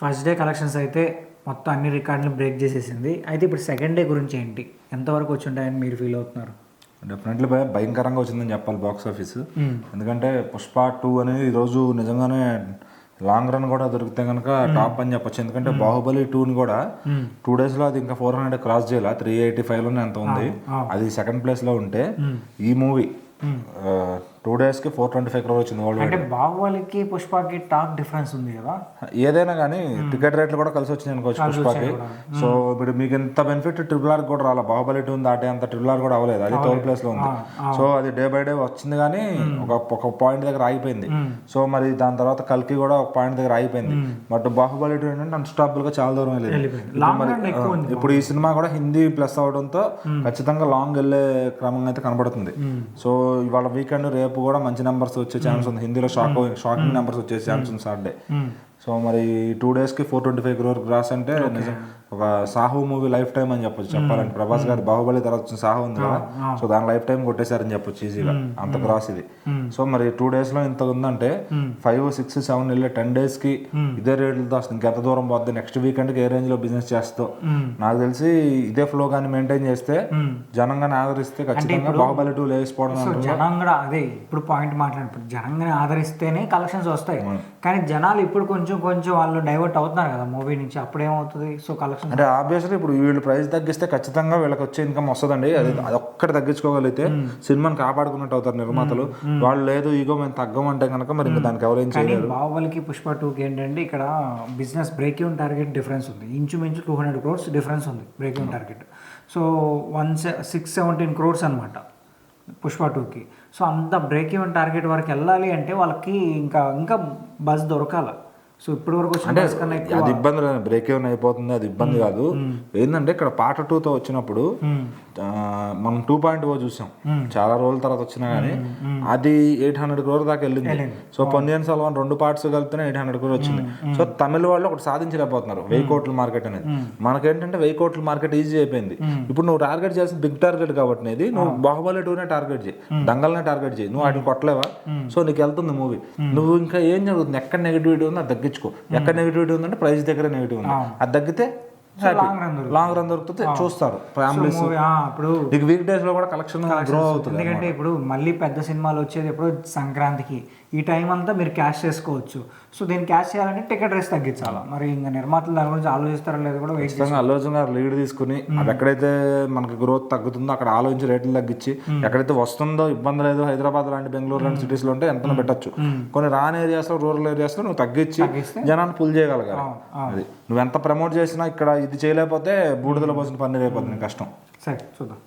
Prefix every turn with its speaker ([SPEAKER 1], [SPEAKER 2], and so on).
[SPEAKER 1] First day collections అయితే మొత్తం అన్ని రికార్డులు బ్రేక్ చేసేసింది. అయితే ఇప్పుడు సెకండ్ డే గురించి ఏంటి, ఎంతవరకు వచ్చి ఉంటాయని మీరు ఫీల్ అవుతున్నారు?
[SPEAKER 2] డెఫినెట్లీ భయంకరంగా వచ్చిందని చెప్పాలి బాక్స్ ఆఫీస్. ఎందుకంటే పుష్ప 2 అనేది ఈరోజు నిజంగానే లాంగ్ రన్ కూడా దొరికితే కనుక టాప్ అని చెప్పొచ్చు. ఎందుకంటే బాహుబలి 2ని కూడా 2 days లో అది ఇంకా 400 క్రాస్ చేయాల, 385లోనే ఎంత ఉంది, అది సెకండ్ ప్లేస్ లో ఉంటే ఈ మూవీ 2 daysకి 425 crore వచ్చింది వరల్డ్ వైడ్.
[SPEAKER 1] అంటే బాహుబలికి పుష్పకి టాక్ డిఫరెన్స్ ఉంది కదా.
[SPEAKER 2] ఏదైనా కానీ టికెట్ రేట్లు కూడా కలిసి వచ్చినాయి అనుకోవచ్చు పుష్పకి. సో ఇప్పుడు మీకు ఎంత బెనిఫిట్ RRR కూడా రాలా, బాహుబలి 2 దాటే అంత RRR కూడా అవ్వలేదు, అది థర్డ్ ప్లేస్ లో ఉంది. సో అది డే బై డే వచ్చింది కానీ ఒక పాయింట్ దగ్గర ఆగిపోయింది. సో మరి దాని తర్వాత కల్కి కూడా ఒక పాయింట్ దగ్గర ఆగిపోయింది. బట్ బాహుబలి 2 ఏంటంటే అన్స్టాపబుల్ గా చాలా దూరం వెళ్ళింది. ఇప్పుడు ఈ సినిమా కూడా హిందీ ప్లస్ అవడంతో ఖచ్చితంగా లాంగ్ వెళ్ళే క్రమంగా అయితే కనబడుతుంది. సో ఇవాళ వీకెండ్ రేపు కూడా మంచి నెంబర్స్ వచ్చే ఛాన్స్ ఉంది. హిందీలో షాకింగ్ నెంబర్స్ వచ్చే ఛాన్స్ ఉంది సాటర్డే. సో మరి 2 daysకి 425 crore క్రాస్ అంటే నిజం ఒక సాహు మూవీ లైఫ్ టైం అని చెప్పొచ్చు. చెప్పాలంటే ప్రభాస్ గారి బాహుబలి తర్వాత వచ్చిన సాహు ఉంది కదా, సో దాని లైఫ్ టైం కొట్టేశారని చెప్పొచ్చు ఈజీగా, అంత క్రాస్ ఇది. సో మరి 2 daysలో ఇంత ఉందంటే 5, 6, 7 వెళ్ళే 10 daysకి ఇదే రేట్లతో వస్తుంది. ఇంకెంత దూరం పోద్ది, నెక్స్ట్ వీకెండ్కి ఏ రేంజ్ లో బిజినెస్ చేస్తో నాకు తెలిసి ఇదే ఫ్లో కానీ మెయింటైన్ చేస్తే, జనంగానే ఆదరిస్తే ఖచ్చితంగా బాహుబలి 2 లేచిపోవడం.
[SPEAKER 1] జనం కూడా అదే ఇప్పుడు పాయింట్ మాట్లాడినప్పుడు జనంగానే ఆదరిస్తేనే కలెక్షన్స్ వస్తాయి. కానీ జనాలు ఇప్పుడు కొంచెం వాళ్ళు డైవర్ట్ అవుతున్నారు కదా మూవీ నుంచి, అప్పుడేమవుతుంది? సో కలెక్షన్
[SPEAKER 2] అంటే ఆబ్వియస్లీ ఇప్పుడు వీళ్ళు ప్రైస్ తగ్గిస్తే ఖచ్చితంగా వీళ్ళకి వచ్చే ఇన్కమ్ వస్తుందండి. అది ఒక్కటి తగ్గించుకోగలిగితే సినిమాని కాపాడుకున్నట్టు అవుతారు నిర్మాతలు. వాళ్ళు లేదు ఇగో మేము తగ్గమంటే కనుక మరి ఇంకా దానికి ఎవరేం చేయలేరు.
[SPEAKER 1] బాహుబలికి పుష్ప 2కి ఏంటంటే ఇక్కడ business break even target difference ఉంది, ఇంచుమించు 200 crores డిఫరెన్స్ ఉంది break even target. So 617 crores అనమాట పుష్ప 2కి. సో అంత బ్రేక్ ఈవెన్ టార్గెట్ వరకు వెళ్ళాలి అంటే వాళ్ళకి ఇంకా బజ్ దొరకాల. సో ఇప్పటి వరకు
[SPEAKER 2] అంటే అది ఇబ్బంది లేదు, బ్రేక్ ఏమైనా అయిపోతుంది, అది ఇబ్బంది కాదు. ఏంటంటే ఇక్కడ పార్ట్ 2తో వచ్చినప్పుడు మనం 2.0 చూసాం, చాలా రోజుల తర్వాత వచ్చినా కానీ అది 800 crore దాకా వెళ్ళింది. So Ponniyin Selvan 2 parts కలిపితేనే 800 crore వచ్చింది. సో తమిళ వాళ్ళు ఒకటి సాధించలేకపోతున్నారు, 1000 crore మార్కెట్ అనేది. మనకేంటంటే 1000 crore మార్కెట్ ఈజీ అయిపోయింది. ఇప్పుడు నువ్వు టార్గెట్ చేసిన బిగ్ టార్గెట్ కాబట్టి అనేది నువ్వు బాహుబలి 2నే టార్గెట్ చేయి, దంగల్నే టార్గెట్ చేయి, నువ్వు వాటిని కొట్టలేవా? సో నీకు వెళ్తుంది మూవీ. నువ్వు ఇంకా ఏం జరుగుతుంది, ఎక్కడ నెగిటివిటీ ఉందో అది తగ్గించుకో. ఎక్కడ నెగిటివిటీ ఉందంటే ప్రైస్ దగ్గర నెగిటివ్ ఉంది, అది తగ్గితే లాంగ్ రన్ దొరుకుతుంది, చూస్తారు ఫ్యామిలీస్. ఇప్పుడు వీక్ డేస్ లో కూడా కలెక్షన్ గ్రో అవుతుంది.
[SPEAKER 1] ఎందుకంటే ఇప్పుడు మళ్ళీ పెద్ద సినిమాలు వచ్చేది ఎప్పుడు సంక్రాంతికి, ఈ టైం అంతా మీరు క్యాష్ చేసుకోవచ్చు. సో దీన్ని క్యాష్ చేయాలంటే టికెట్ రేస్ తగ్గించాలి. మరి ఇంకా నిర్మాతలు దాని గురించి ఆలోచిస్తారో లేదు కూడా వెయిట్ చేస్తాం.
[SPEAKER 2] అల్లు అర్జున్ గారు లీడ్ తీసుకుని అది ఎక్కడైతే మనకి గ్రోత్ తగ్గుతుందో అక్కడ ఆలోచించి రేట్లు తగ్గించి, ఎక్కడైతే వస్తుందో ఇబ్బంది లేదు, హైదరాబాద్ లాంటి బెంగళూరు లాంటి సిటీస్ లో ఉంటే ఎంత పెట్టచ్చు. కొన్ని రాని ఏరియాస్ లో, రూరల్ ఏరియాస్ లో నువ్వు తగ్గించి జనాన్ని పుల్ చేయగలగాలి. అది నువ్వు ఎంత ప్రమోట్ చేసినా ఇక్కడ ఇది చేయలేకపోతే బూడిదలో పోసిన పన్నీర్ అయిపోతుంది, కష్టం.
[SPEAKER 1] సరే చూద్దాం.